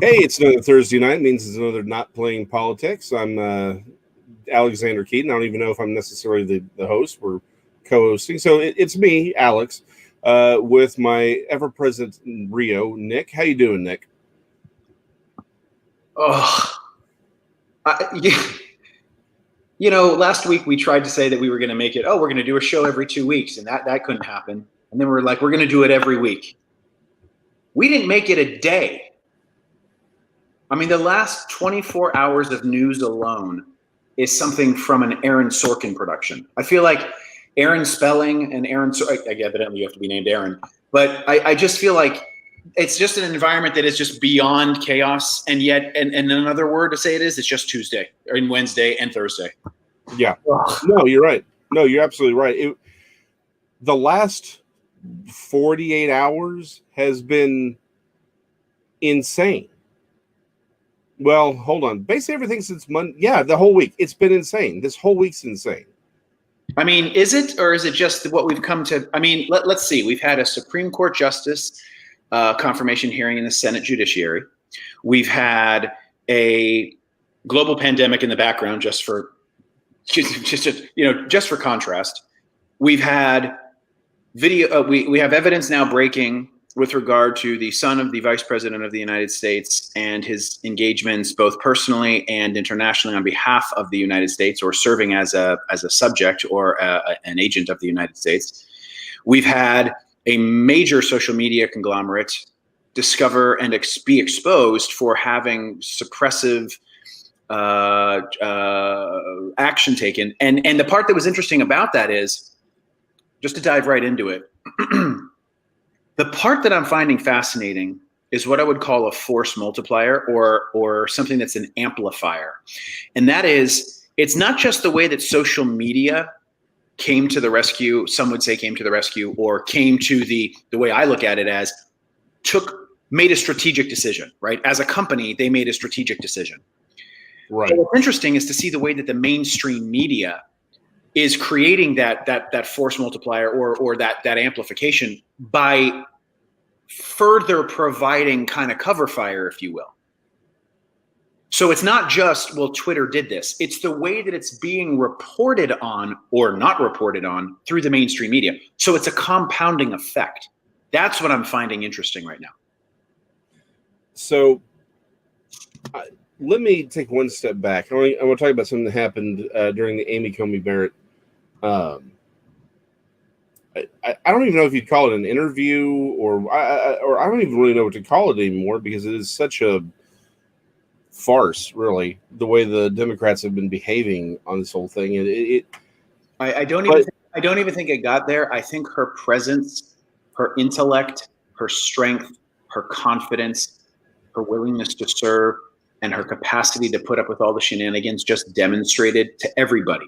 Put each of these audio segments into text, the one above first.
Hey, it's another Thursday night. It means it's another not playing politics. I'm Alexander Keaton. I don't even know if I'm necessarily the host. We're co-hosting, so it's me, Alex, with my ever-present Rio, Nick. How you doing, Nick? Oh, I, last week we tried to say that we were going to make it. Oh, we're going to do a show every 2 weeks, and that couldn't happen. And then we're like, we're going to do it every week. We didn't make it a day. I mean, the last 24 hours of news alone is something from an Aaron Sorkin production. I feel like Aaron Spelling and Aaron. Evidently, you have to be named Aaron, but I just feel like it's just an environment that is just beyond chaos. And yet, and another word to say it is, it's just Tuesday and Wednesday and Thursday. Yeah. No, you're right. No, you're absolutely right. The last 48 hours has been insane. Well, hold on. Basically everything since Monday. Yeah, the whole week. It's been insane. This whole week's insane. I mean, is it, or is it just what we've come to? I mean, let's see. We've had a Supreme Court justice confirmation hearing in the Senate Judiciary. We've had a global pandemic in the background, just for contrast. We've had video. We have evidence now breaking with regard to the son of the Vice President of the United States and his engagements, both personally and internationally, on behalf of the United States, or serving as a subject or an agent of the United States. We've had a major social media conglomerate discover and be exposed for having suppressive action taken. And the part that was interesting about that is, just to dive right into it, the part that I'm finding fascinating is what I would call a force multiplier, or something that's an amplifier. And that is, it's not just the way that social media came to the rescue, some would say came to the rescue, or came to the way I look at it as made a strategic decision, right? As a company, they made a strategic decision. Right. But what's interesting is to see the way that the mainstream media is creating that force multiplier or that amplification by further providing kind of cover fire, if you will. So it's not just, well, Twitter did this. It's the way that it's being reported on or not reported on through the mainstream media. So it's a compounding effect. That's what I'm finding interesting right now. So let me take one step back. I want to talk about something that happened during the Amy Coney Barrett. I don't even know if you'd call it an interview, or I don't even really know what to call it anymore, because it is such a farce, really, the way the Democrats have been behaving on this whole thing. I don't even think it got there. I think her presence, her intellect, her strength, her confidence, her willingness to serve, and her capacity to put up with all the shenanigans just demonstrated to everybody.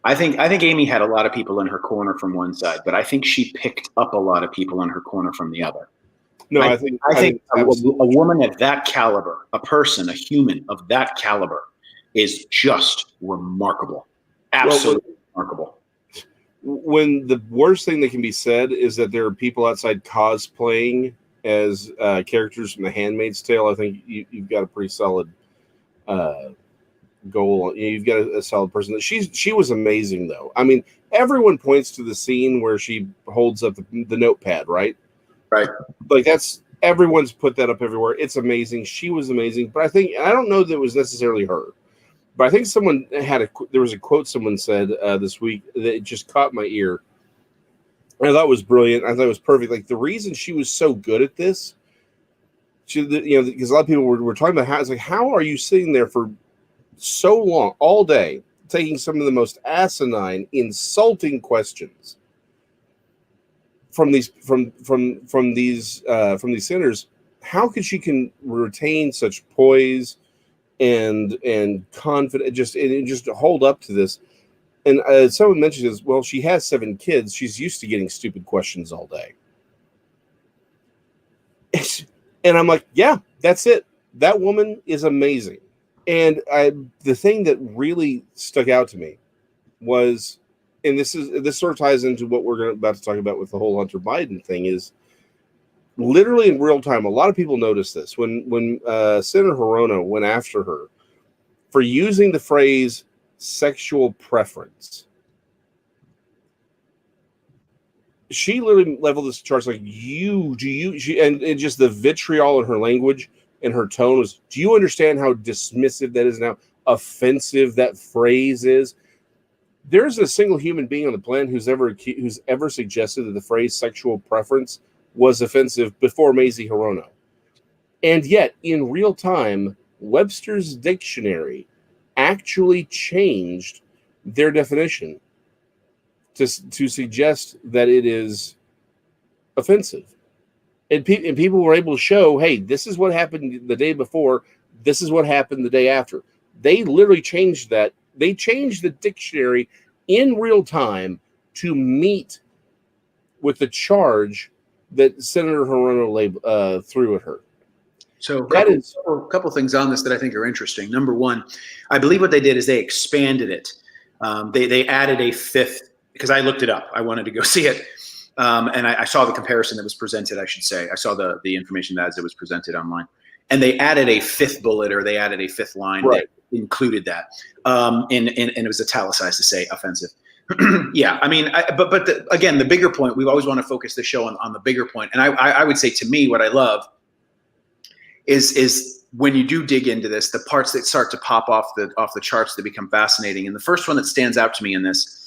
I think Amy had a lot of people in her corner from one side, but I think she picked up a lot of people in her corner from the other. No, I think a woman of that caliber, a person, a human of that caliber, is just remarkable. Absolutely remarkable. When the worst thing that can be said is that there are people outside cosplaying as characters from The Handmaid's Tale, I think you've got a pretty solid goal. You've got a solid person. She was amazing, though. I mean, everyone points to the scene where she holds up the notepad, right? Right. Like, everyone's put that up everywhere. It's amazing. She was amazing. But I don't know that it was necessarily her. But I think there was a quote someone said this week that just caught my ear. I thought it was brilliant. I thought it was perfect. Like, the reason she was so good at this, because a lot of people were talking about how are you sitting there for so long, all day, taking some of the most asinine, insulting questions from these senators? How could she retain such poise and confidence, just hold up to this? And someone mentioned this. Well, she has 7 kids. She's used to getting stupid questions all day. And I'm like, yeah, that's it. That woman is amazing. And the thing that really stuck out to me was, and this sort of ties into what we're about to talk about with the whole Hunter Biden thing, is literally in real time. A lot of people noticed this when Senator Hirono went after her for using the phrase sexual preference. She literally leveled this charge like, and just the vitriol in her language and her tone was, do you understand how dismissive that is now? Offensive that phrase is. There isn't a single human being on the planet who's ever suggested that the phrase sexual preference was offensive before Mazie Hirono. And yet, in real time, Webster's dictionary actually changed their definition to suggest that it is offensive. And people were able to show, hey, this is what happened the day before, this is what happened the day after. They literally changed that. They changed the dictionary in real time to meet with the charge that Senator Hirono threw at her. So a couple things on this that I think are interesting. Number one, I believe what they did is they expanded it. They added a fifth, because I looked it up. I wanted to go see it. And I saw the comparison that was presented, I should say. I saw the information as it was presented online. And they added a fifth bullet, or they added a fifth line that included that. And it was italicized to say offensive. Yeah, I mean, again, the bigger point, we always want to focus the show on the bigger point. And I would say, to me, what I love is when you do dig into this, the parts that start to pop off the charts that become fascinating. And the first one that stands out to me in this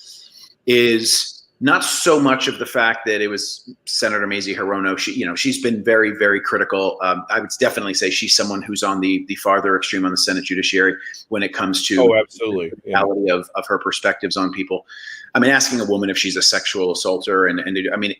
is not so much of the fact that it was Senator Mazie Hirono. She's been very, very critical. I would definitely say she's someone who's on the farther extreme on the Senate judiciary when it comes to absolutely the reality of her perspectives on people. I mean, asking a woman if she's a sexual assaulter, and I mean,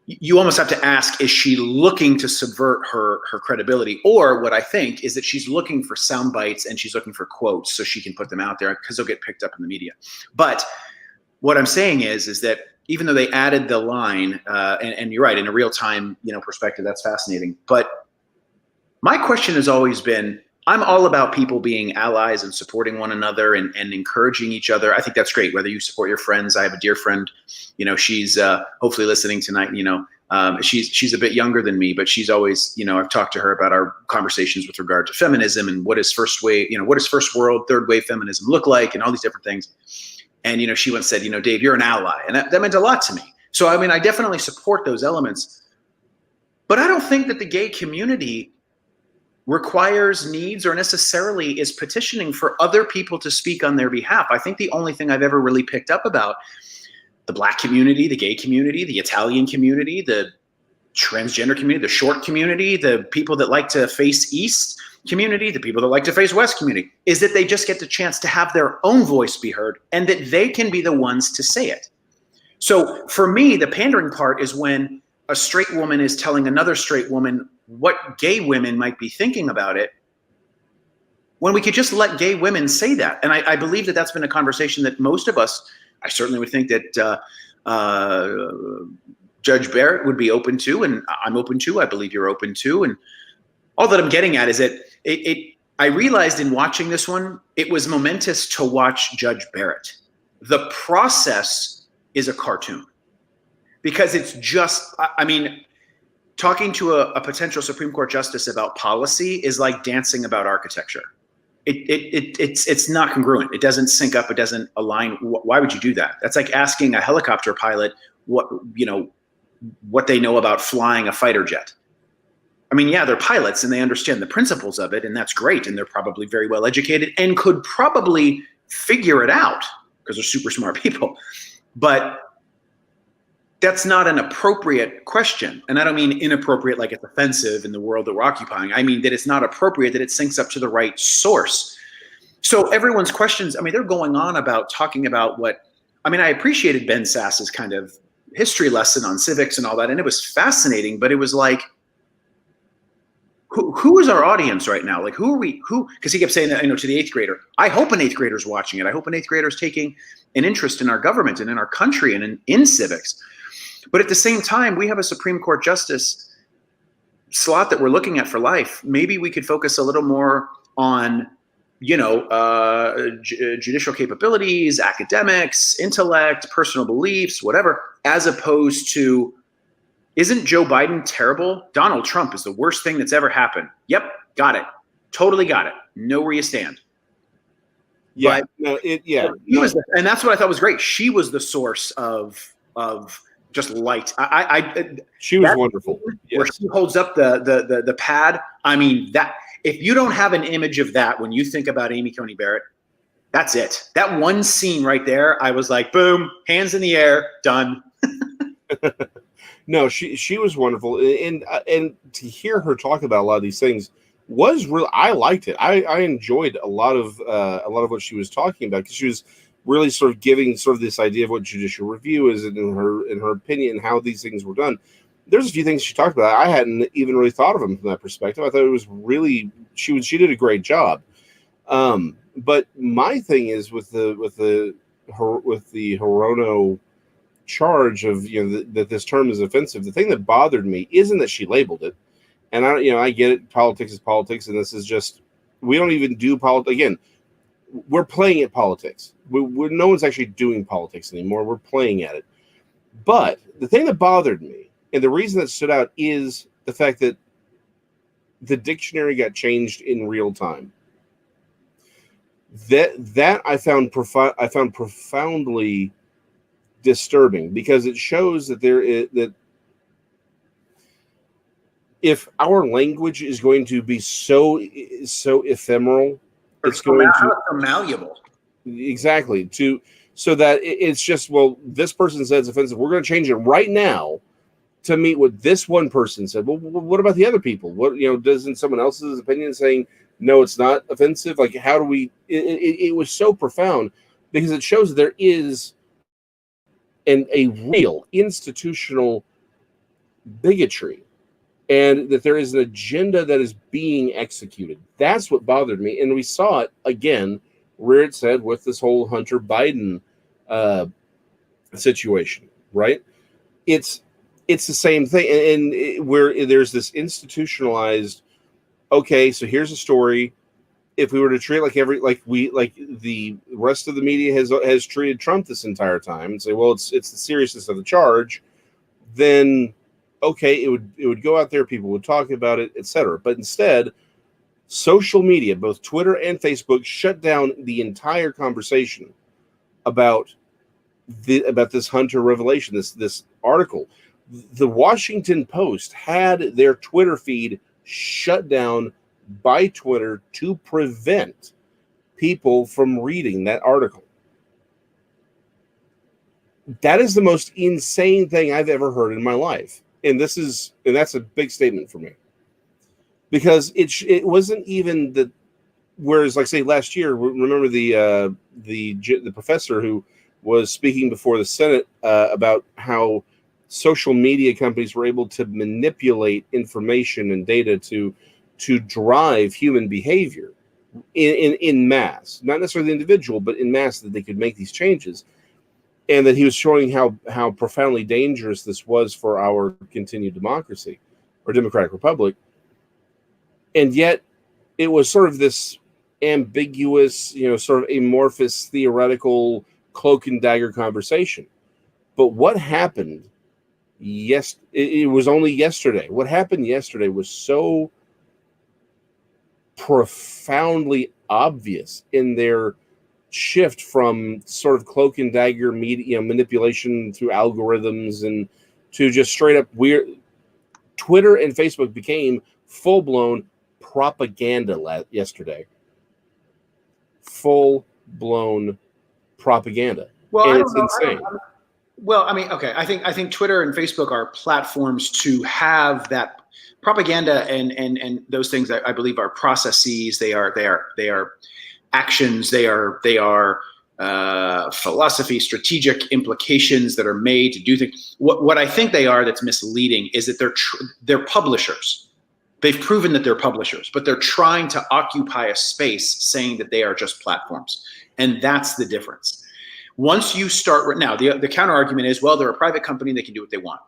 you almost have to ask, is she looking to subvert her credibility? Or what I think is that she's looking for sound bites and she's looking for quotes so she can put them out there because they'll get picked up in the media. But what I'm saying is that even though they added the line, and you're right, in a real time, perspective, that's fascinating. But my question has always been, I'm all about people being allies and supporting one another and encouraging each other. I think that's great. Whether you support your friends, I have a dear friend, she's hopefully listening tonight. She's a bit younger than me, but she's always, I've talked to her about our conversations with regard to feminism and what is first world, third wave feminism look like, and all these different things. And, she once said, Dave, you're an ally. And that meant a lot to me. So, I mean, I definitely support those elements. But I don't think that the gay community requires, needs, or necessarily is petitioning for other people to speak on their behalf. I think the only thing I've ever really picked up about the Black community, the gay community, the Italian community, the transgender community, the short community, the people that like to face East community, the people that like to face West community, is that they just get the chance to have their own voice be heard and that they can be the ones to say it. So for me, the pandering part is when a straight woman is telling another straight woman what gay women might be thinking about it, when we could just let gay women say that. And I believe that that's been a conversation that most of us, I certainly would think that Judge Barrett would be open to, and I'm open to, I believe you're open to. And all that I'm getting at is that I realized in watching this one, it was momentous to watch Judge Barrett. The process is a cartoon because it's just, I mean, talking to a potential Supreme Court justice about policy is like dancing about architecture. It's not congruent. It doesn't sync up. It doesn't align. Why would you do that? That's like asking a helicopter pilot what they know about flying a fighter jet. I mean, yeah, they're pilots and they understand the principles of it, and that's great. And they're probably very well educated and could probably figure it out because they're super smart people. But that's not an appropriate question. And I don't mean inappropriate like it's offensive in the world that we're occupying. I mean that it's not appropriate, that it syncs up to the right source. So everyone's questions, I mean, they're going on about talking about I appreciated Ben Sass's kind of history lesson on civics and all that, and it was fascinating, but it was like, who is our audience right now? Like, who are we? Because he kept saying that, to the eighth grader. I hope an eighth grader is watching it. I hope an eighth grader is taking an interest in our government and in our country and in civics. But at the same time, we have a Supreme Court justice slot that we're looking at for life. Maybe we could focus a little more on, judicial Isn't Joe Biden terrible? Donald Trump is the worst thing that's ever happened. Yep, got it. Totally got it. Know where you stand. Yeah, But and that's what I thought was great. She was the source of just light. She was wonderful. Where Yes. she holds up the pad. I mean, that if you don't have an image of that when you think about Amy Coney Barrett, that's it. That one scene right there, I was like, boom, hands in the air, done. No, she was wonderful, and to hear her talk about a lot of these things was real. I liked it. I enjoyed a lot of what she was talking about, because she was really sort of giving sort of this idea of what judicial review is, and in her opinion, how these things were done. There's a few things she talked about I hadn't even really thought of them from that perspective. I thought it was really she did a great job. But my thing is with the Hirono charge of that this term is offensive. The thing that bothered me isn't that she labeled it, and I get it. Politics is politics, and this is just we don't even do politics again. We're playing at politics. No one's actually doing politics anymore. We're playing at it. But the thing that bothered me, and the reason that stood out, is the fact that the dictionary got changed in real time. That I found profoundly disturbing, because it shows that that if our language is going to be so ephemeral, it's going to malleable. Exactly. So that it's just, well, this person says offensive. We're going to change it right now to meet what this one person said. Well, what about the other people? What, doesn't someone else's opinion saying, no, it's not offensive? Like, how do we, it was so profound, because it shows that there is a real institutional bigotry, and that there is an agenda that is being executed. That's what bothered me. And we saw it again, where it said with this whole Hunter Biden situation, right? It's the same thing. And where there's this institutionalized, okay, so here's a story. If we were to treat like the rest of the media has treated Trump this entire time, and say, well, it's the seriousness of the charge, then okay, it would go out there, people would talk about it, etc. But instead, social media, both Twitter and Facebook, shut down the entire conversation about this Hunter revelation, this article. The Washington Post had their Twitter feed shut down by Twitter to prevent people from reading that article. That is the most insane thing I've ever heard in my life. And that's a big statement for me, because it wasn't even the, whereas, like, say, last year, remember the professor who was speaking before the Senate about how social media companies were able to manipulate information and data to drive human behavior in mass, not necessarily the individual, but in mass, that they could make these changes. And that he was showing how profoundly dangerous this was for our continued democracy, or democratic republic. And yet it was sort of this ambiguous, sort of amorphous, theoretical cloak and dagger conversation. But what happened? Yes, it was only yesterday. What happened yesterday was so profoundly obvious in their shift from sort of cloak and dagger media manipulation through algorithms, and to just straight up weird. Twitter and Facebook became full-blown propaganda yesterday. Full-blown propaganda. Well, and it's insane. Well, I mean, okay. I think Twitter and Facebook are platforms to have that propaganda, and those things that I believe are processes. They are actions. They are philosophy, strategic implications that are made to do things. What I think they are that's misleading is that they're publishers. They've proven that they're publishers, but they're trying to occupy a space, saying that they are just platforms, and that's the difference. Once you start now, the counter argument is, well, they're a private company; they can do what they want.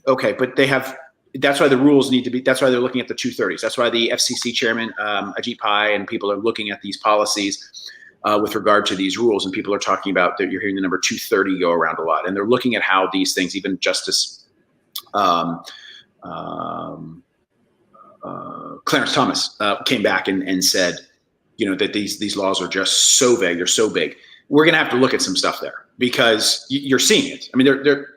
Okay, but they have. That's why the rules need to be. That's why they're looking at the 230s. That's why the FCC chairman Ajit Pai and people are looking at these policies with regard to these rules. And people are talking about that. You're hearing the number 230 go around a lot, and they're looking at how these things, even Justice um, Clarence Thomas came back and said, that these laws are just so vague. They're so big. We're going to have to look at some stuff there because you're seeing it. I mean, they're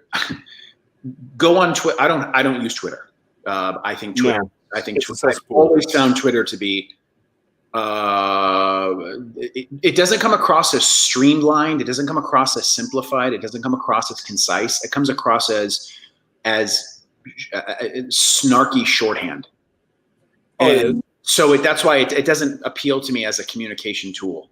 go on Twitter. I don't use Twitter. I think Twitter. No, I think I've always found Twitter to be. It doesn't come across as streamlined. It doesn't come across as simplified. It doesn't come across as concise. It comes across as snarky shorthand. And so that's why it doesn't appeal to me as a communication tool.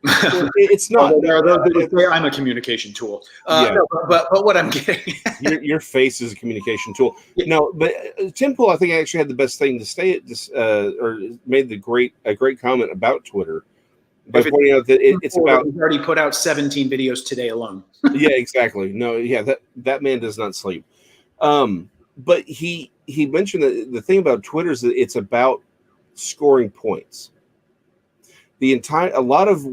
It's not. There are those that would say I'm a communication tool. No, but what I'm getting, your face is a communication tool. Yeah. No, but Tim Pool, I think, actually had the best thing to say at this, or made a great comment about Twitter by pointing out that it's about. He's already put out 17 videos today alone. Yeah, exactly. No, yeah, that man does not sleep. But he mentioned that the thing about Twitter is that it's about scoring points. A lot of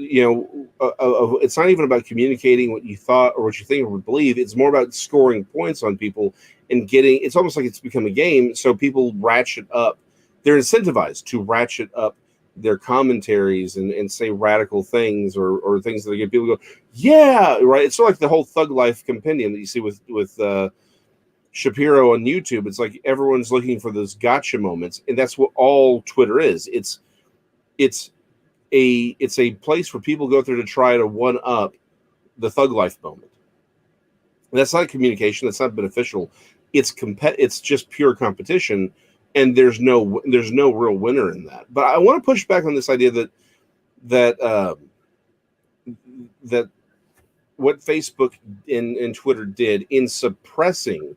it's not even about communicating what you thought or what you think or would believe. It's more about scoring points on people and it's almost like it's become a game. So people ratchet up. They're incentivized to ratchet up their commentaries and say radical things or things that get people to go, yeah, right. It's sort of like the whole Thug Life compendium that you see with Shapiro on YouTube. It's like everyone's looking for those gotcha moments, and that's what all Twitter is. It's a place where people go through to try to one up the Thug Life moment. And that's not communication. That's not beneficial. It's just pure competition, and there's no real winner in that. But I want to push back on this idea that what Facebook and Twitter did in suppressing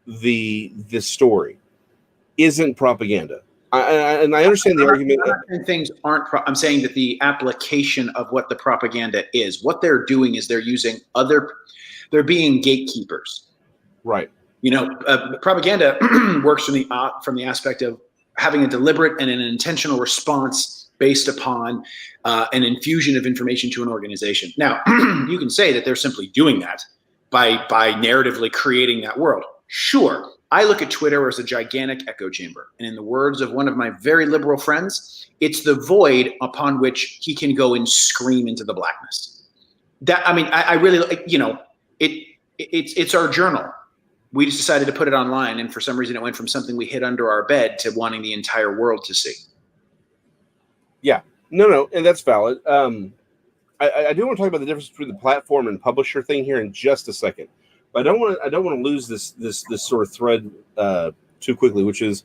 the story isn't propaganda. I understand the argument. Things aren't. I'm saying that the application of what the propaganda is, what they're doing is they're using they're being gatekeepers. Right. Propaganda works from the aspect of having a deliberate and an intentional response based upon an infusion of information to an organization. Now, you can say that they're simply doing that by narratively creating that world. Sure. I look at Twitter as a gigantic echo chamber. And in the words of one of my very liberal friends, it's the void upon which he can go and scream into the blackness. I really, it's our journal. We just decided to put it online. And for some reason, it went from something we hid under our bed to wanting the entire world to see. Yeah, no. And that's valid. I do want to talk about the difference between the platform and publisher thing here in just a second. But I don't want to lose this sort of thread too quickly, which is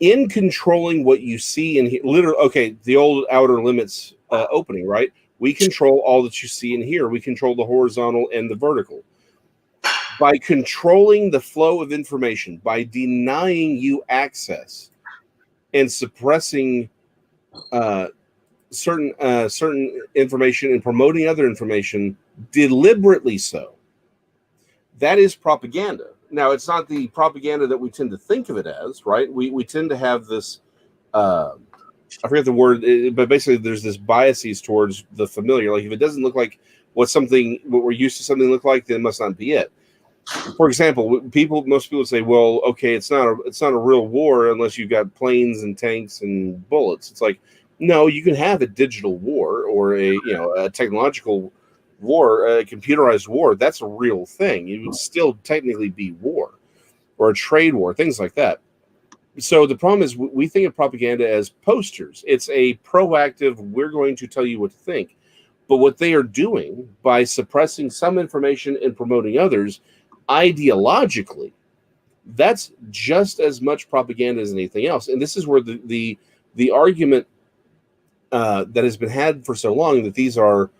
in controlling what you see and literally. Okay, the old Outer Limits opening, right? We control all that you see and hear. We control the horizontal and the vertical. By controlling the flow of information, by denying you access and suppressing certain information and promoting other information deliberately so. That is propaganda. Now, it's not the propaganda that we tend to think of it as, right? We tend to have this, I forget the word, but basically there's this biases towards the familiar. Like if it doesn't look like what we're used to something look like, then it must not be it. For example, most people say, well, okay, it's not a real war unless you've got planes and tanks and bullets. It's like, no, you can have a digital war or a technological war, a computerized war. That's a real thing. It would still technically be war or a trade war, things like that. So the problem is we think of propaganda as posters. It's a proactive, we're going to tell you what to think. But what they are doing by suppressing some information and promoting others ideologically, that's just as much propaganda as anything else. And this is where the argument that has been had for so long that these are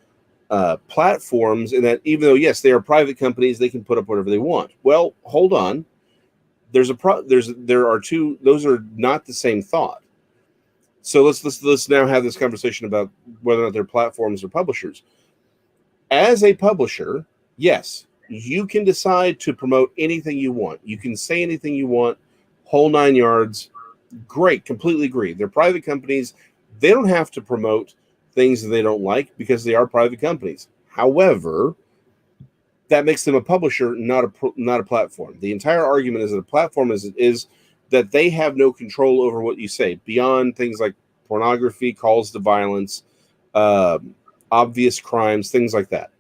platforms, and that even though yes they are private companies, they can put up whatever they want. Well, hold on. There are two. Those are not the same thought. So let's now have this conversation about whether or not they're platforms or publishers. As a publisher, yes, you can decide to promote anything you want. You can say anything you want, whole 9 yards. Great, completely agree. They're private companies. They don't have to promote things that they don't like because they are private companies. However, That makes them a publisher, not a platform. The entire argument is that a platform is that they have no control over what you say beyond things like pornography, calls to violence, obvious crimes, things like that.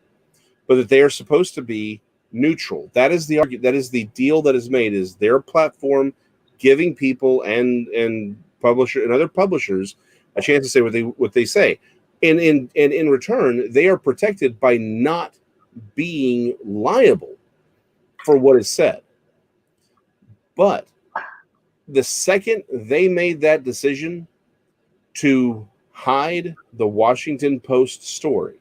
But that they are supposed to be neutral. That is the argument. That is the deal that is made. Is their platform giving people and publisher and other publishers a chance to say what they say, and in return they are protected by not being liable for what is said. But the second they made that decision to hide the Washington Post story,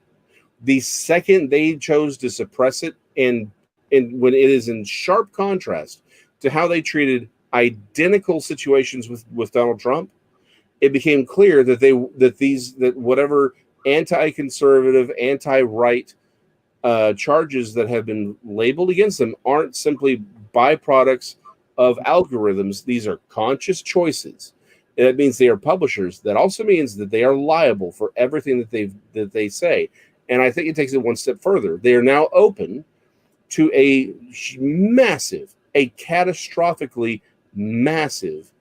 the second they chose to suppress it, and when it is in sharp contrast to how they treated identical situations with Donald Trump, it became clear that whatever anti-conservative, anti-right charges that have been labeled against them aren't simply byproducts of algorithms. These are conscious choices. And that means they are publishers. That also means that they are liable for everything that they say. And I think it takes it one step further. They are now open to a catastrophically massive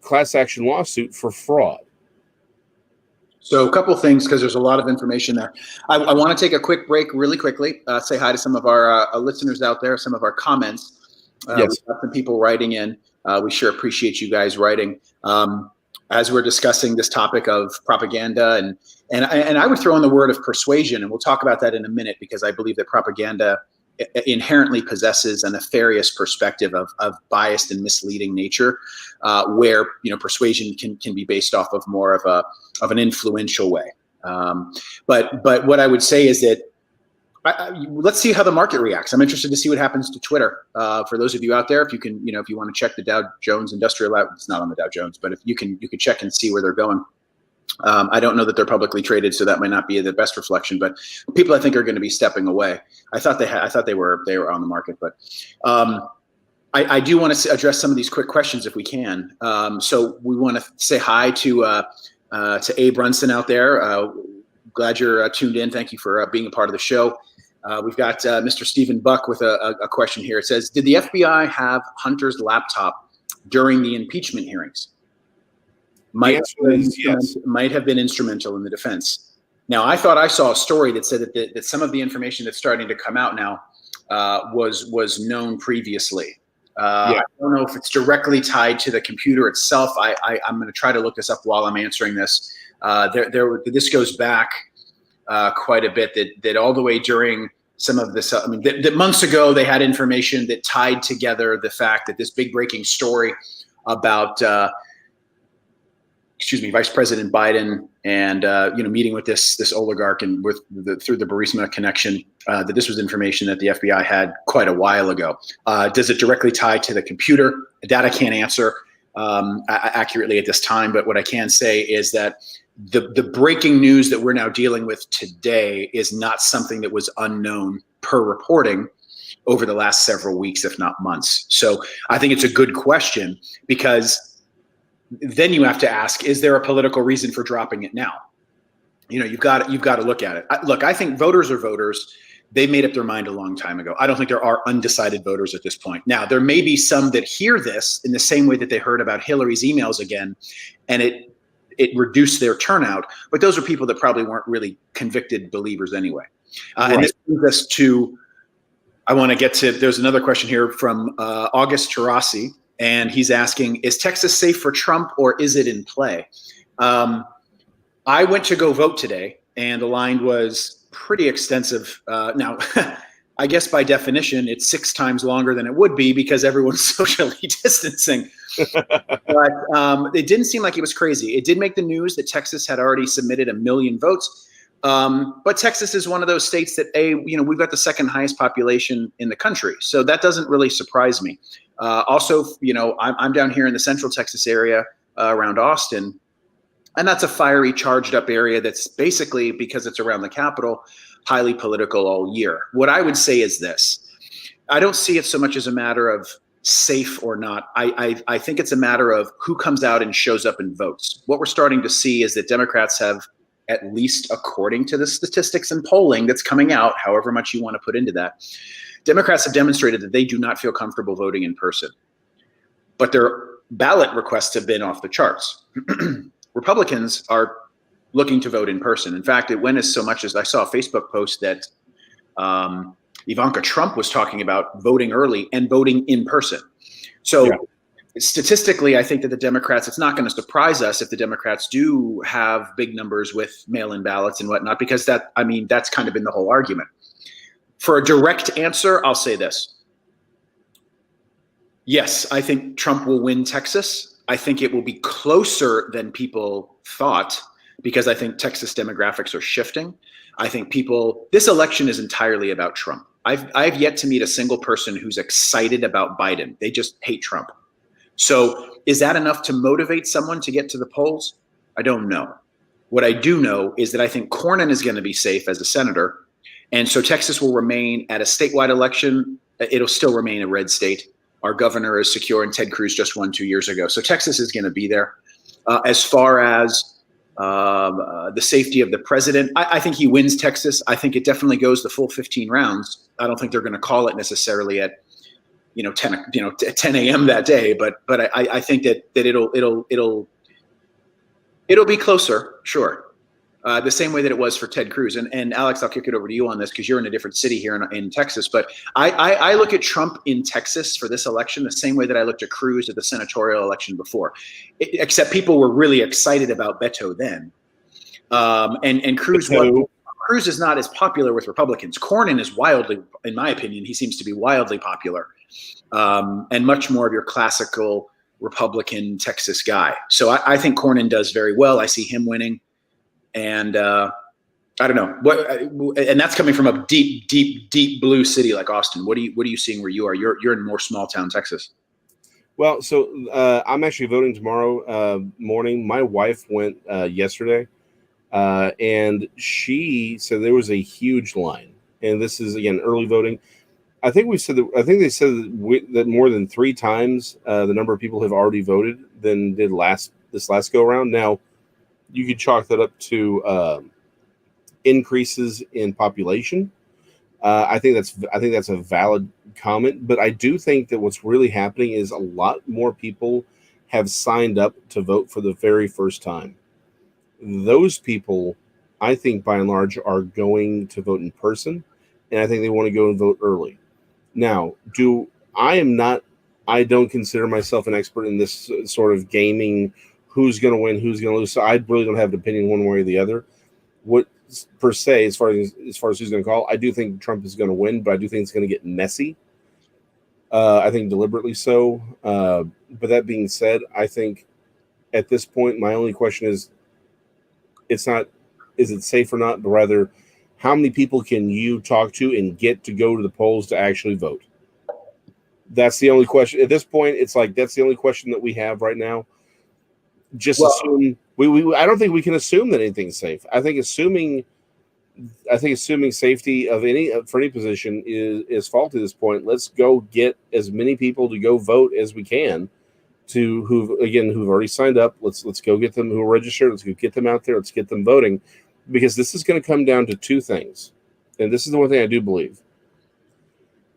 class action lawsuit for fraud. So a couple things, because there's a lot of information there. I want to take a quick break really quickly, say hi to some of our listeners out there, some of our comments. Yes. We've got some people writing in. We sure appreciate you guys writing. As we're discussing this topic of propaganda, and I would throw in the word of persuasion, and we'll talk about that in a minute, because I believe that propaganda inherently possesses a nefarious perspective of biased and misleading nature, where persuasion can be based off of more of an influential way. But what I would say is that let's see how the market reacts. I'm interested to see what happens to Twitter. For those of you out there, if you can, if you want to check the Dow Jones Industrial, it's not on the Dow Jones, but if you can check and see where they're going. I don't know that they're publicly traded, so that might not be the best reflection. But people, I think, are going to be stepping away. I thought they were on the market, but I do want to address some of these quick questions if we can. So we want to say hi to Abe Brunson out there. Glad you're tuned in. Thank you for being a part of the show. We've got Mr. Stephen Buck with a question here. It says, did the FBI have Hunter's laptop during the impeachment hearings? Might have been instrumental in the defense. Now, I thought I saw a story that said that some of the information that's starting to come out now was known previously. I don't know if it's directly tied to the computer itself. I'm going to try to look this up while I'm answering this. This goes back quite a bit. That all the way during some of this, that months ago they had information that tied together the fact that this big breaking story about Vice President Biden and meeting with this oligarch and through the Burisma connection, that this was information that the FBI had quite a while ago. Does it directly tie to the computer? That I can't answer accurately at this time, but what I can say is that the breaking news that we're now dealing with today is not something that was unknown per reporting over the last several weeks, if not months. So I think it's a good question, because then you have to ask, is there a political reason for dropping it now? You've got to look at it. Look, I think voters are voters. They made up their mind a long time ago. I don't think there are undecided voters at this point. Now, there may be some that hear this in the same way that they heard about Hillary's emails again, and it reduced their turnout. But those are people that probably weren't really convicted believers anyway. Right. And this brings us to, I want to get to, there's another question here from August Tarasi. And he's asking, is Texas safe for Trump, or is it in play? I went to go vote today, and the line was pretty extensive. Now, I guess by definition, it's 6 times longer than it would be because everyone's socially distancing. But it didn't seem like it was crazy. It did make the news that Texas had already submitted 1 million votes. But Texas is one of those states that, we've got the second highest population in the country. So that doesn't really surprise me. Also, I'm down here in the central Texas area around Austin, and that's a fiery, charged up area that's basically, because it's around the Capitol, highly political all year. What I would say is this. I don't see it so much as a matter of safe or not. I think it's a matter of who comes out and shows up and votes. What we're starting to see is that Democrats have at least according to the statistics and polling that's coming out, however much you want to put into that, Democrats have demonstrated that they do not feel comfortable voting in person. But their ballot requests have been off the charts. Republicans are looking to vote in person. In fact, it went as so much as I saw a Facebook post that Ivanka Trump was talking about voting early and voting in person. So statistically, I think that the Democrats, it's not going to surprise us if the Democrats do have big numbers with mail-in ballots and whatnot, because that's kind of been the whole argument. For a direct answer, I'll say this. Yes, I think Trump will win Texas. I think it will be closer than people thought, because I think Texas demographics are shifting. I think this election is entirely about Trump. I've yet to meet a single person who's excited about Biden. They just hate Trump. So is that enough to motivate someone to get to the polls? I don't know. What I do know is that I think Cornyn is going to be safe as a senator. And so Texas will remain at a statewide election. It'll still remain a red state. Our governor is secure, and Ted Cruz just won 2 years ago. So Texas is going to be there. As far as the safety of the president, I think he wins Texas. I think it definitely goes the full 15 rounds. I don't think they're going to call it necessarily at 10 a.m. that day, but I think that it'll be closer, sure. The same way that it was for Ted Cruz. And Alex, I'll kick it over to you on this because you're in a different city here in Texas. But I look at Trump in Texas for this election the same way that I looked at Cruz at the senatorial election before, except people were really excited about Beto then. And Cruz is not as popular with Republicans. Cornyn is wildly, in my opinion, he seems to be wildly popular, and much more of your classical Republican Texas guy. So I think Cornyn does very well. I see him winning. And I don't know and that's coming from a deep blue city like Austin. What are you seeing where you are? You're in more small town Texas. Well, so I'm actually voting tomorrow morning. My wife went yesterday, and she said there was a huge line. And this is again early voting. I think they said that more than 3 times the number of people have already voted than did this last go around. Now, you could chalk that up to increases in population. I think that's a valid comment, but I do think that what's really happening is a lot more people have signed up to vote for the very first time. Those people, I think, by and large, are going to vote in person, and I think they want to go and vote early. Now, I don't consider myself an expert in this sort of gaming. Who's going to win? Who's going to lose? So I really don't have an opinion one way or the other. What per se, as far as who's going to call, I do think Trump is going to win, but I do think it's going to get messy. I think deliberately so. But that being said, I think at this point, my only question is, it's not is it safe or not, but rather, how many people can you talk to and get to go to the polls to actually vote? That's the only question at this point. It's like that's the only question that we have right now. Assume I don't think we can assume that anything's safe. I think assuming safety for any position is faulty at this point. Let's go get as many people to go vote as we can who've already signed up. Let's go get them who are registered. Let's go get them out there. Let's get them voting, because this is going to come down to 2 things. And this is the one thing I do believe.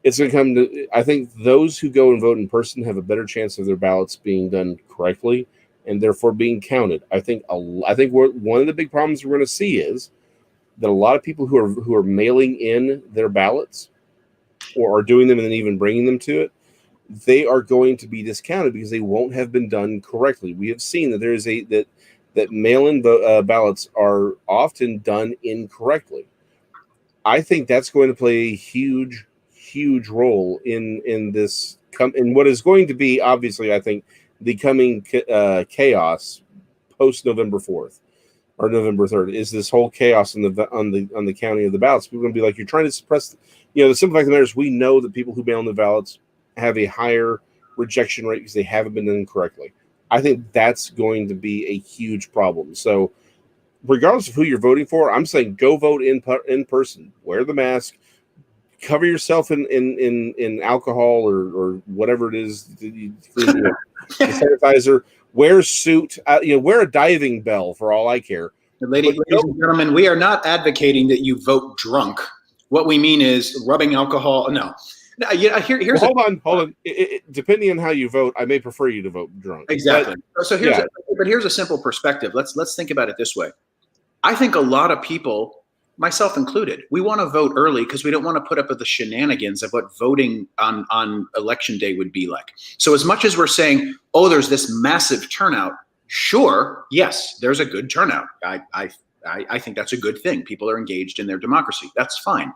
It's going to come to, I think those who go and vote in person have a better chance of their ballots being done correctly and therefore being counted. I think one of the big problems we're going to see is that a lot of people who are mailing in their ballots or are doing them and then even bringing them to it, they are going to be discounted because they won't have been done correctly. We have seen that there is that mail-in ballots are often done incorrectly. I think that's going to play a huge role in this in what is going to be, obviously, I think, the coming chaos post November 4th or November 3rd is this whole chaos on the counting of the ballots. People are going to be like, you're trying to suppress. The simple fact of the matter is, we know that people who mail in the ballots have a higher rejection rate because they haven't been done correctly. I think that's going to be a huge problem. So, regardless of who you're voting for, I'm saying go vote in person. Wear the mask. Cover yourself in alcohol or whatever it is. The sanitizer. Wear a suit. Wear a diving bell for all I care. Ladies and gentlemen, we are not advocating that you vote drunk. What we mean is rubbing alcohol. No. Here's hold on. Depending on how you vote, I may prefer you to vote drunk. Exactly. So here's a simple perspective. Let's think about it this way. I think a lot of people, myself included, we want to vote early because we don't want to put up with the shenanigans of what voting on election day would be like. So as much as we're saying, oh, there's this massive turnout, sure, yes, there's a good turnout. I think that's a good thing. People are engaged in their democracy. That's fine.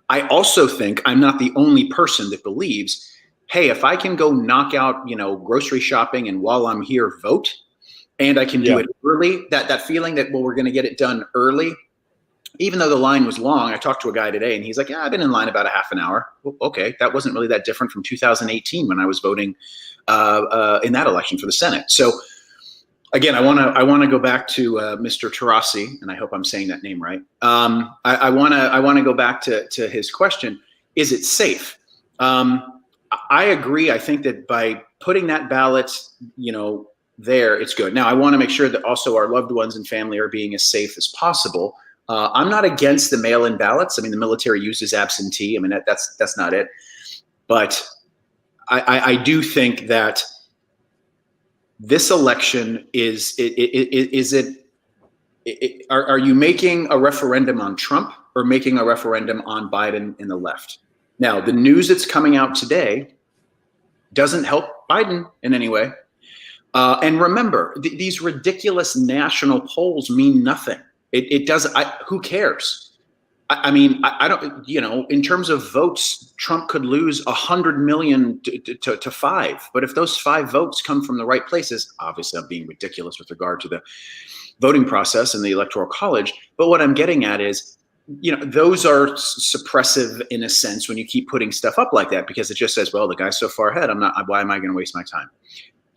I also think I'm not the only person that believes, hey, if I can go knock out, grocery shopping and while I'm here vote, and I can do it early, that feeling that, well, we're going to get it done early, even though the line was long. I talked to a guy today and he's like, yeah, I've been in line about a half an hour. Well, okay, that wasn't really that different from 2018 when I was voting in that election for the Senate. So again, I want to go back to Mr. Tarasi, and I hope I'm saying that name right. I want to go back to his question. Is it safe? I agree. I think that by putting that ballot, there, it's good. Now, I want to make sure that also our loved ones and family are being as safe as possible. I'm not against the mail-in ballots. I mean, the military uses absentee. I mean, that's not it. But I do think that this election are you making a referendum on Trump or making a referendum on Biden and the left? Now, the news that's coming out today doesn't help Biden in any way. And remember, these ridiculous national polls mean nothing. It does. Who cares? I mean, I don't, in terms of votes, Trump could lose 100 million to 5. But if those 5 votes come from the right places, obviously I'm being ridiculous with regard to the voting process and the Electoral College. But what I'm getting at is, those are suppressive in a sense when you keep putting stuff up like that, because it just says, well, the guy's so far ahead. Why am I going to waste my time?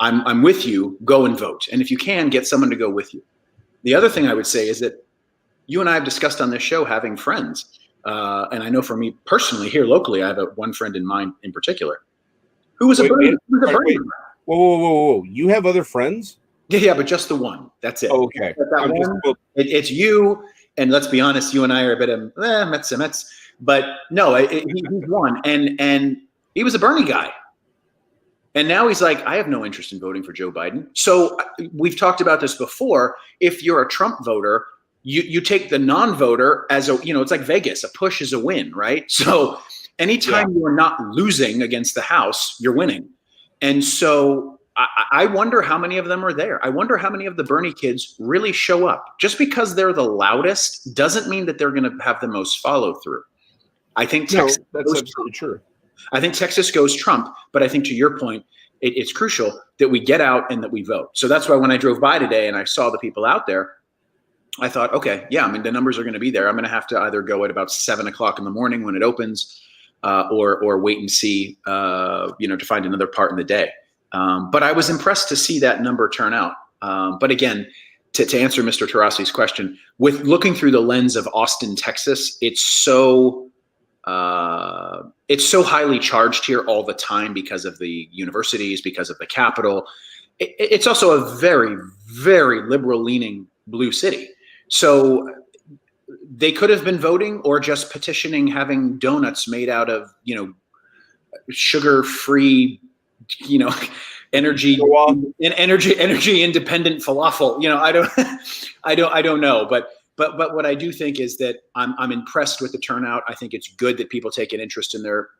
I'm with you. Go and vote. And if you can, get someone to go with you. The other thing I would say is that you and I have discussed on this show having friends. And I know for me personally here locally, I have one friend in mind in particular who was a Bernie. Whoa. You have other friends? Yeah, but just the one. That's it. Okay. It's you. And let's be honest, you and I are a bit of Mets. But no, he's one. And he was a Bernie guy. And now he's like, I have no interest in voting for Joe Biden. So we've talked about this before. If you're a Trump voter, you take the non-voter as it's like Vegas. A push is a win, right? So anytime you're not losing against the House, you're winning. And so I wonder how many of them are there. I wonder how many of the Bernie kids really show up. Just because they're the loudest doesn't mean that they're going to have the most follow through. I think that's absolutely true. I think Texas goes Trump, but I think to your point, it's crucial that we get out and that we vote. So that's why when I drove by today and I saw the people out there, I thought, okay, yeah, I mean, the numbers are going to be there. I'm going to have to either go at about 7 o'clock in the morning when it opens, or wait and see, to find another part in the day. But I was impressed to see that number turn out. But again, to answer Mr. Tarasi's question, with looking through the lens of Austin, Texas, it's so highly charged here all the time because of the universities, because of the Capitol. It's also a very, very liberal-leaning blue city. So they could have been voting or just petitioning having donuts made out of, sugar-free, energy independent falafel. I don't know, but what I do think is that I'm impressed with the turnout. I think it's good that people take an interest in their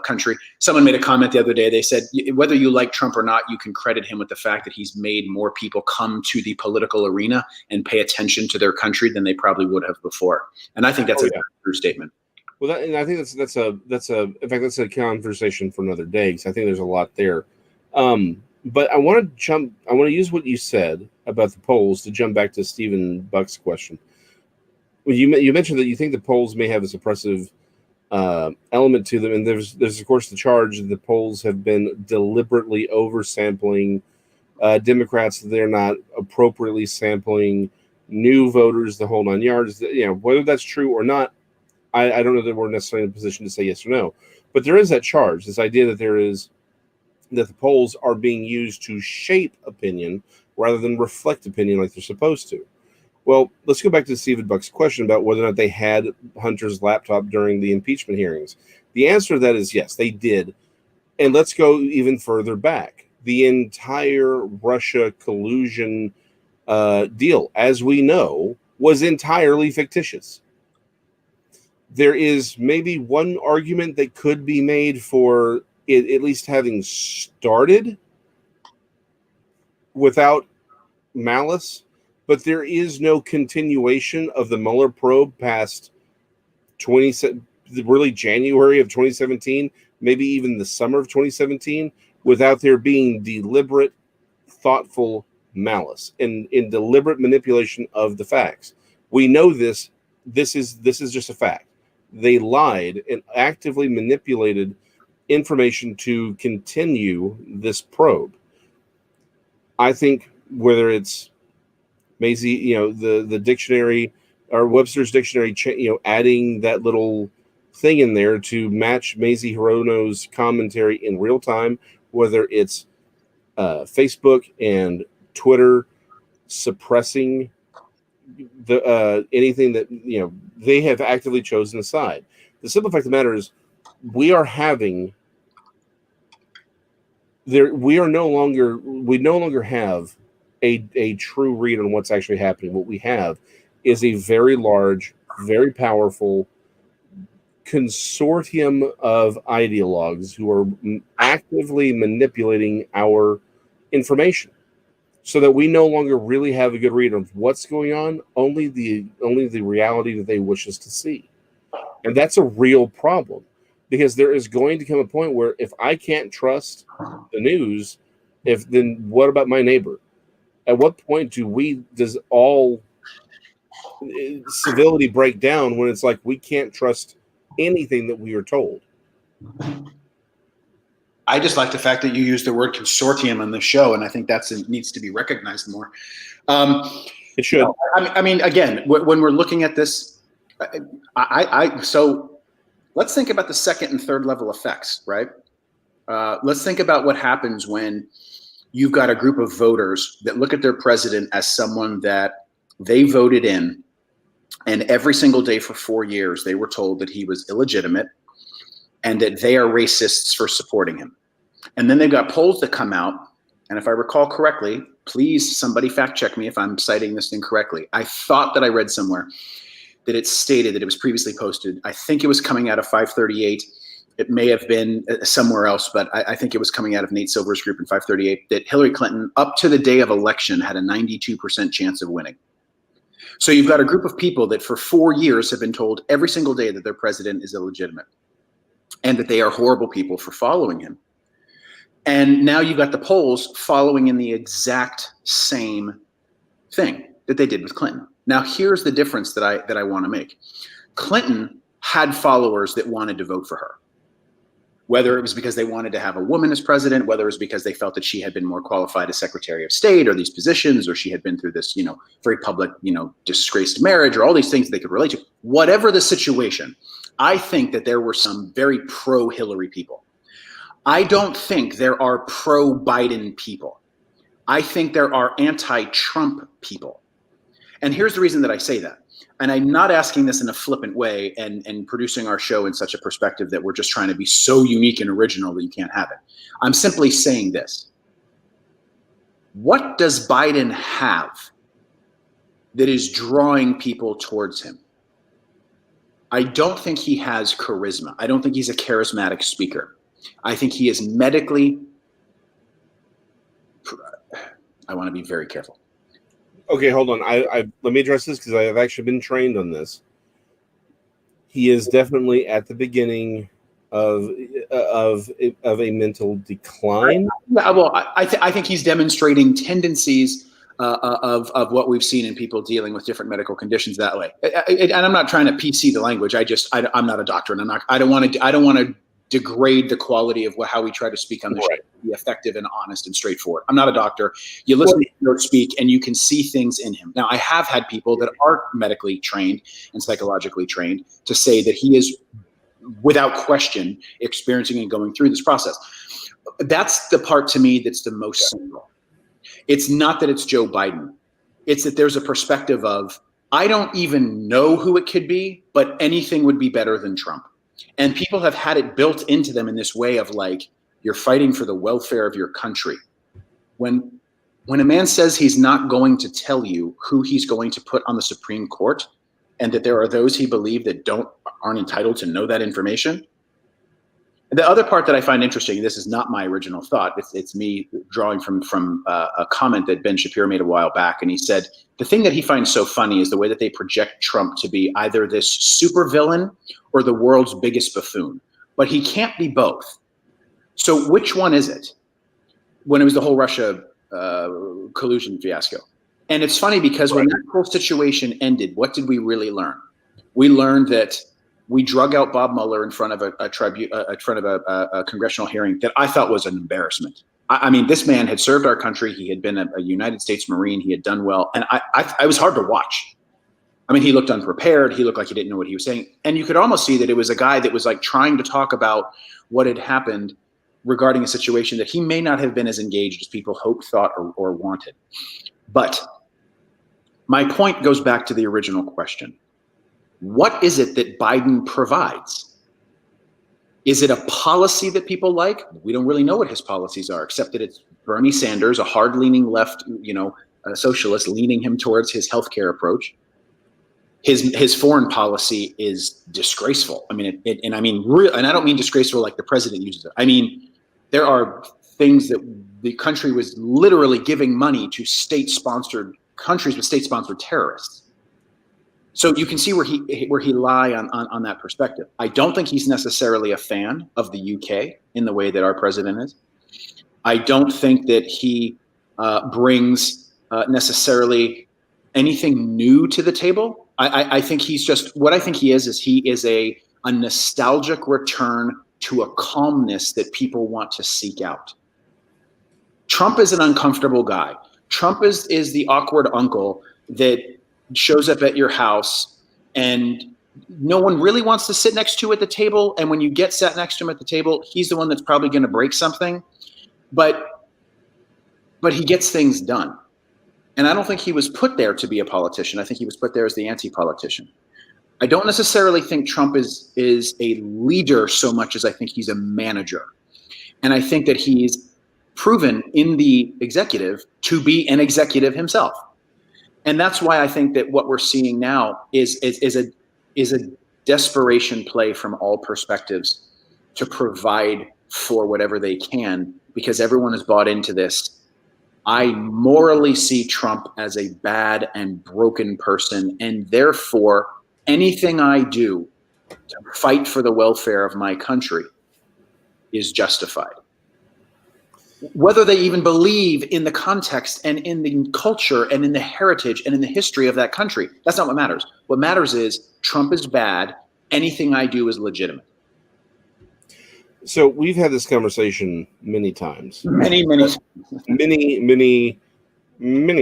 country. Someone made a comment the other day. They said, whether you like Trump or not, you can credit him with the fact that he's made more people come to the political arena and pay attention to their country than they probably would have before. And I think that's a true statement. Well, and I think that's a conversation for another day, because I think there's a lot there. But I want to use what you said about the polls to jump back to Stephen Buck's question. Well, you mentioned that you think the polls may have a suppressive element to them, and there's of course the charge that the polls have been deliberately oversampling Democrats. They're not appropriately sampling new voters, the whole 9 yards. Whether that's true or not, I don't know that we're necessarily in a position to say yes or no. But there is that charge, this idea that that the polls are being used to shape opinion rather than reflect opinion like they're supposed to. Well, let's go back to Stephen Buck's question about whether or not they had Hunter's laptop during the impeachment hearings. The answer to that is yes, they did. And let's go even further back. The entire Russia collusion deal, as we know, was entirely fictitious. There is maybe one argument that could be made for it at least having started without malice, but there is no continuation of the Mueller probe past really January of 2017, maybe even the summer of 2017, without there being deliberate, thoughtful malice and in deliberate manipulation of the facts. We know this. This is just a fact. They lied and actively manipulated information to continue this probe. I think whether it's Maisie, the dictionary or Webster's dictionary, adding that little thing in there to match Maisie Hirono's commentary in real time, whether it's Facebook and Twitter suppressing the anything that they have actively chosen a side. The simple fact of the matter is, we no longer have a true read on what's actually happening. What we have is a very large, very powerful consortium of ideologues who are actively manipulating our information, so that we no longer really have a good read of what's going on, only the reality that they wish us to see. And that's a real problem, because there is going to come a point where if I can't trust the news, then what about my neighbor? At what point does all civility break down when it's like we can't trust anything that we are told? I just like the fact that you use the word consortium on the show, and I think needs to be recognized more. It should. I mean, again, when we're looking at this, so let's think about the second and third level effects, right? Let's think about what happens when you've got a group of voters that look at their president as someone that they voted in, and every single day for 4 years, they were told that he was illegitimate and that they are racists for supporting him. And then they've got polls that come out, and if I recall correctly, please somebody fact check me if I'm citing this incorrectly. I thought that I read somewhere that it stated that it was previously posted. I think it was coming out of 538. It may have been somewhere else, but I think it was coming out of Nate Silver's group in 538, that Hillary Clinton, up to the day of election, had a 92% chance of winning. So you've got a group of people that for 4 years have been told every single day that their president is illegitimate and that they are horrible people for following him. And now you've got the polls following in the exact same thing that they did with Clinton. Now, here's the difference that I want to make. Clinton had followers that wanted to vote for her, whether it was because they wanted to have a woman as president, whether it was because they felt that she had been more qualified as Secretary of State or these positions, or she had been through this, very public, disgraced marriage, or all these things they could relate to. Whatever the situation, I think that there were some very pro-Hillary people. I don't think there are pro-Biden people. I think there are anti-Trump people. And here's the reason that I say that. And I'm not asking this in a flippant way and producing our show in such a perspective that we're just trying to be so unique and original that you can't have it. I'm simply saying this. What does Biden have that is drawing people towards him? I don't think he has charisma. I don't think he's a charismatic speaker. I think he is medically, I want to be very careful. Okay, hold on. Let me address this because I have actually been trained on this. He is definitely at the beginning of a mental decline. Well, I think he's demonstrating tendencies of what we've seen in people dealing with different medical conditions that way. And I'm not trying to PC the language. I'm not a doctor, and I don't want to degrade the quality of how we try to speak on the show, be effective and honest and straightforward. I'm not a doctor. You listen to him speak and you can see things in him. Now, I have had people that are medically trained and psychologically trained to say that he is, without question, experiencing and going through this process. That's the part to me that's the most central. It's not that it's Joe Biden. It's that there's a perspective of, I don't even know who it could be, but anything would be better than Trump. And people have had it built into them in this way of like, you're fighting for the welfare of your country. When a man says he's not going to tell you who he's going to put on the Supreme Court, and that there are those he believes that aren't entitled to know that information. The other part that I find interesting, this is not my original thought, it's me drawing from a comment that Ben Shapiro made a while back, and he said, the thing that he finds so funny is the way that they project Trump to be either this super villain or the world's biggest buffoon, but he can't be both. So which one is it? When it was the whole Russia collusion fiasco. And it's funny because when that whole situation ended, what did we really learn? We learned that we drug out Bob Mueller in front of a congressional hearing that I thought was an embarrassment. I mean, this man had served our country. He had been a United States Marine. He had done well. And I was hard to watch. I mean, he looked unprepared. He looked like he didn't know what he was saying. And you could almost see that it was a guy that was like trying to talk about what had happened regarding a situation that he may not have been as engaged as people hoped, thought, or wanted. But my point goes back to the original question. What is it that Biden provides? Is it a policy that people like? We don't really know what his policies are, except that it's Bernie Sanders, a hard-leaning left, a socialist, leaning him towards his healthcare approach. His foreign policy is disgraceful. I mean, and I don't mean disgraceful like the president uses it. I mean, there are things that the country was literally giving money to state-sponsored countries with state-sponsored terrorists. So you can see where he lie on that perspective. I don't think he's necessarily a fan of the UK in the way that our president is. I don't think that he brings necessarily anything new to the table. I think he's just, what I think he is a nostalgic return to a calmness that people want to seek out. Trump is an uncomfortable guy. Trump is the awkward uncle that shows up at your house and no one really wants to sit next to at the table. And when you get sat next to him at the table, he's the one that's probably going to break something, but he gets things done. And I don't think he was put there to be a politician. I think he was put there as the anti-politician. I don't necessarily think Trump is a leader so much as I think he's a manager. And I think that he's proven in the executive to be an executive himself. And that's why I think that what we're seeing now is a desperation play from all perspectives to provide for whatever they can, because everyone has bought into this. I morally see Trump as a bad and broken person, and therefore anything I do to fight for the welfare of my country is justified. Whether they even believe in the context and in the culture and in the heritage and in the history of that country, that's not what matters. What matters is Trump is bad. Anything I do is legitimate. So we've had this conversation many times. Many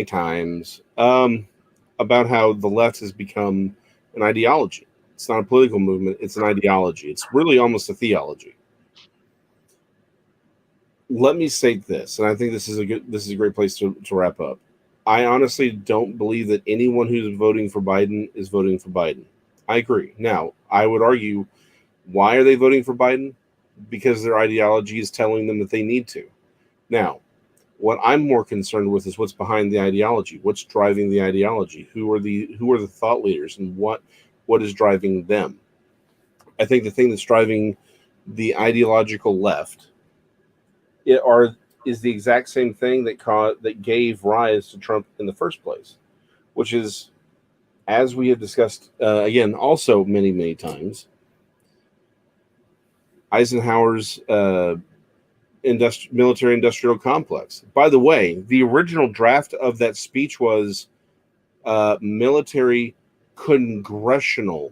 times about how the left has become an ideology. It's not a political movement. It's an ideology. It's really almost a theology. Let me state this, and I think this is a great place to wrap up. I honestly don't believe that anyone who's voting for Biden is voting for Biden. I agree. Now, I would argue, why are they voting for Biden? Because their ideology is telling them that they need to. Now, what I'm more concerned with is what's behind the ideology. What's driving the ideology? Who are the thought leaders, and what is driving them? I think the thing that's driving the ideological left is the exact same thing that gave rise to Trump in the first place, which is, as we have discussed again also many times, Eisenhower's military-industrial complex. By the way, the original draft of that speech was military congressional.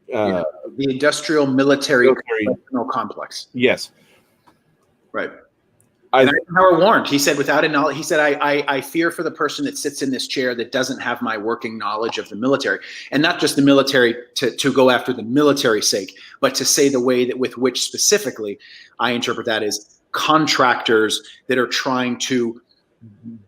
The industrial military complex. Yes. Right. Eisenhower warned. He said, without a knowledge, he said, I fear for the person that sits in this chair that doesn't have my working knowledge of the military, and not just the military to go after the military's sake, but to say the way that with which specifically I interpret that as contractors that are trying to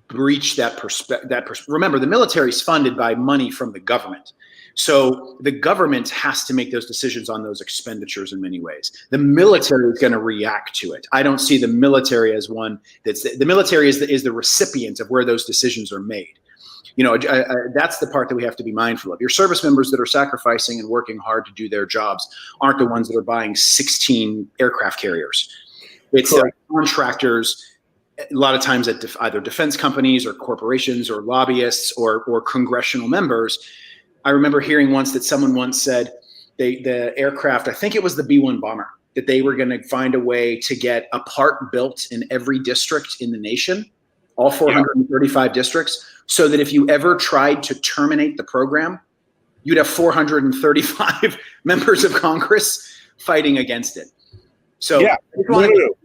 breach that perspective. Remember, the military is funded by money from the government. So the government has to make those decisions on those expenditures in many ways. The military is going to react to it. I don't see the military as one the military is the recipient of where those decisions are made. That's the part that we have to be mindful of. Your service members that are sacrificing and working hard to do their jobs aren't the ones that are buying 16 aircraft carriers. It's contractors, a lot of times at either defense companies or corporations or lobbyists or congressional members. I remember hearing once that someone once said the aircraft, I think it was the B-1 bomber, that they were going to find a way to get a part built in every district in the nation, all 435 districts, so that if you ever tried to terminate the program, you'd have 435 members of Congress fighting against it. So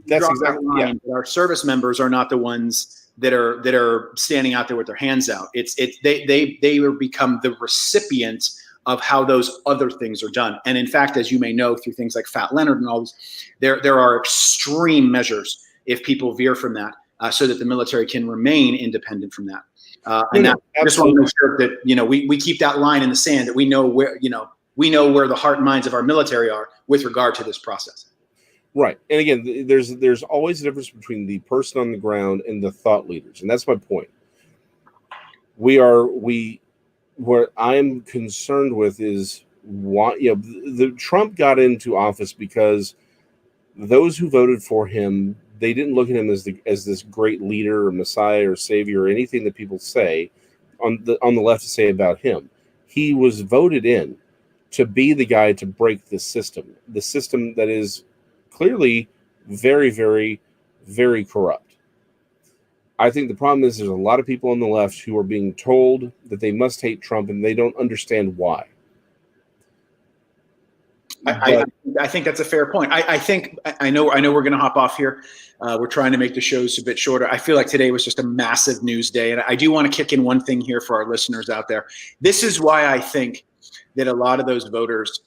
that's exactly our service members are not the ones that are standing out there with their hands out. They become the recipient of how those other things are done. And in fact, as you may know through things like Fat Leonard and all this, there are extreme measures if people veer from that, so that the military can remain independent from that. I just want to make sure that we keep that line in the sand, that we know where the heart and minds of our military are with regard to this process. Right. And again, there's always a difference between the person on the ground and the thought leaders. And that's my point. What I'm concerned with is why, the Trump got into office because those who voted for him, they didn't look at him as this great leader or messiah or savior or anything that people say on the left to say about him. He was voted in to be the guy to break the system that is clearly very, very, very corrupt. I think the problem is there's a lot of people on the left who are being told that they must hate Trump and they don't understand why. I think that's a fair point. I know we're going to hop off here. We're trying to make the shows a bit shorter. I feel like today was just a massive news day. And I do want to kick in one thing here for our listeners out there. This is why I think that a lot of those voters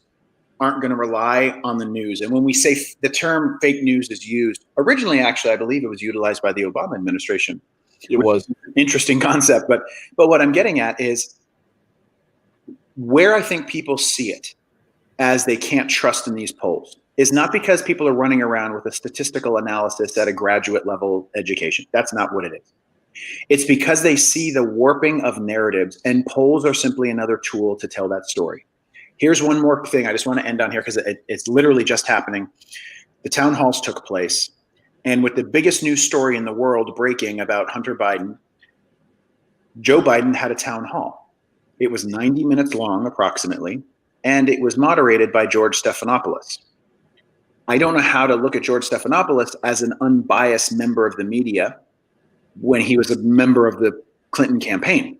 aren't going to rely on the news. And when we say the term fake news is used, originally, actually, I believe it was utilized by the Obama administration. It was an interesting concept. But what I'm getting at is where I think people see it as they can't trust in these polls is not because people are running around with a statistical analysis at a graduate level education. That's not what it is. It's because they see the warping of narratives, and polls are simply another tool to tell that story. Here's one more thing I just want to end on here because it's literally just happening. The town halls took place, and with the biggest news story in the world breaking about Hunter Biden, Joe Biden had a town hall. It was 90 minutes long approximately, and it was moderated by George Stephanopoulos. I don't know how to look at George Stephanopoulos as an unbiased member of the media when he was a member of the Clinton campaign.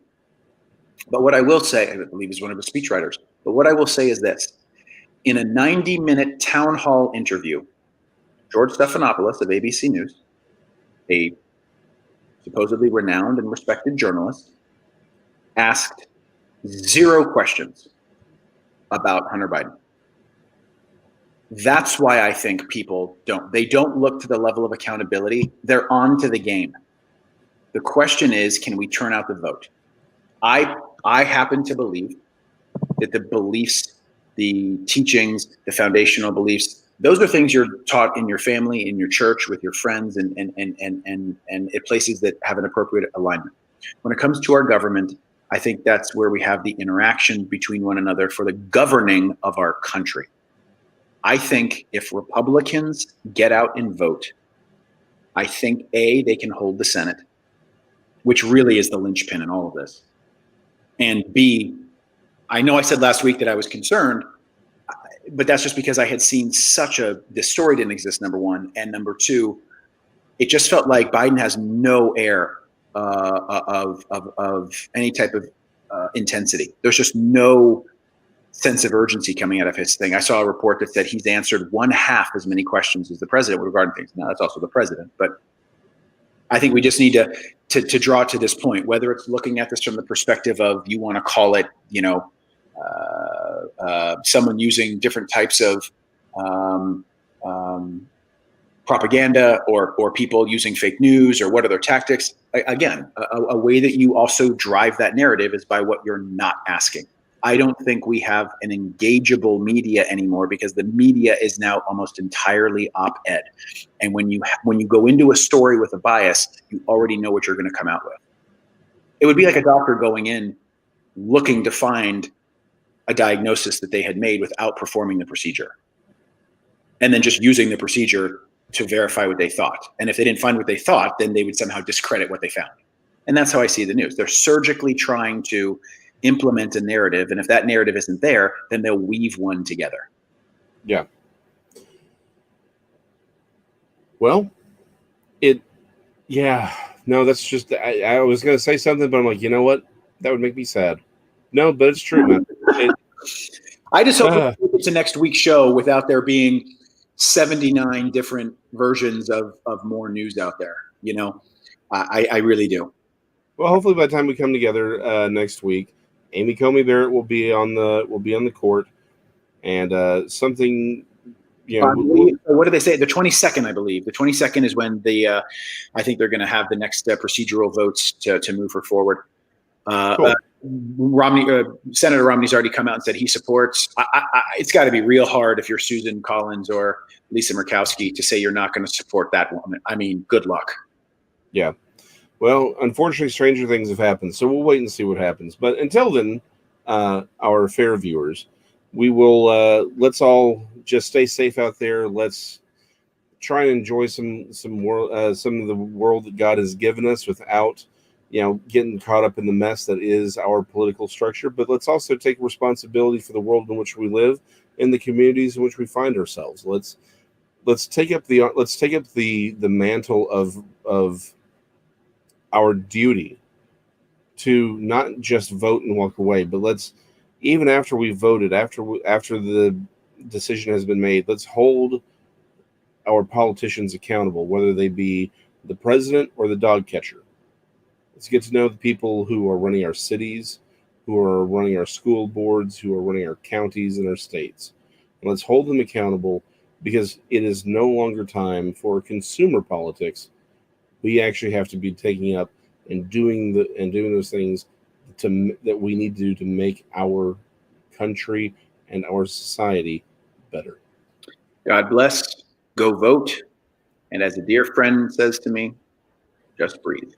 But what I will say, I believe he's one of the speechwriters, but what I will say is this. In a 90-minute town hall interview, George Stephanopoulos of ABC News, a supposedly renowned and respected journalist, asked 0 questions about Hunter Biden. That's why I think people don't look to the level of accountability. They're on to the game. The question is, can we turn out the vote? I happen to believe that the beliefs, the teachings, the foundational beliefs, those are things you're taught in your family, in your church, with your friends, and at places that have an appropriate alignment. When it comes to our government, I think that's where we have the interaction between one another for the governing of our country. I think if Republicans get out and vote, I think A, they can hold the Senate, which really is the linchpin in all of this. And B, I know I said last week that I was concerned, but that's just because I had seen this story didn't exist, number one. And number two, it just felt like Biden has no air of any type of intensity. There's just no sense of urgency coming out of his thing. I saw a report that said he's answered 1/2 as many questions as the president regarding things. Now, that's also the president, but I think we just need to draw to this point, whether it's looking at this from the perspective of, you want to call it, someone using different types of propaganda or people using fake news, or what are their tactics. Again, a way that you also drive that narrative is by what you're not asking. I don't think we have an engageable media anymore, because the media is now almost entirely op-ed. And when you go into a story with a bias, you already know what you're going to come out with. It would be like a doctor going in looking to find a diagnosis that they had made without performing the procedure, and then just using the procedure to verify what they thought. And if they didn't find what they thought, then they would somehow discredit what they found. And that's how I see the news. They're surgically trying to implement a narrative, and if that narrative isn't there, then they'll weave one together. Yeah. Well, no, that's just, I was going to say something, but I'm like, you know what? That would make me sad. No, but it's true, man. I just hope we get to next week's show without there being 79 different versions of more news out there. You know, I really do. Well, hopefully by the time we come together next week, Amy Comey Barrett will be on the court, and something. What do they say? The 22nd, I believe. The 22nd is when I think they're going to have the next procedural votes to move her forward. Cool. Senator Romney's already come out and said he supports. It's got to be real hard if you're Susan Collins or Lisa Murkowski to say you're not going to support that woman. I mean, good luck. Yeah. Well, unfortunately, stranger things have happened, so we'll wait and see what happens. But until then, our fair viewers, we will let's all just stay safe out there. Let's try and enjoy some of the world that God has given us without, getting caught up in the mess that is our political structure. But let's also take responsibility for the world in which we live and the communities in which we find ourselves. Let's take up the mantle of our duty to not just vote and walk away, but let's, even after we voted, after the decision has been made, let's hold our politicians accountable, whether they be the president or the dog catcher. Let's get to know the people who are running our cities, who are running our school boards, who are running our counties and our states. And let's hold them accountable, because it is no longer time for consumer politics. We actually have to be taking up and doing those things that we need to do to make our country and our society better. God bless. Go vote. And as a dear friend says to me, just breathe.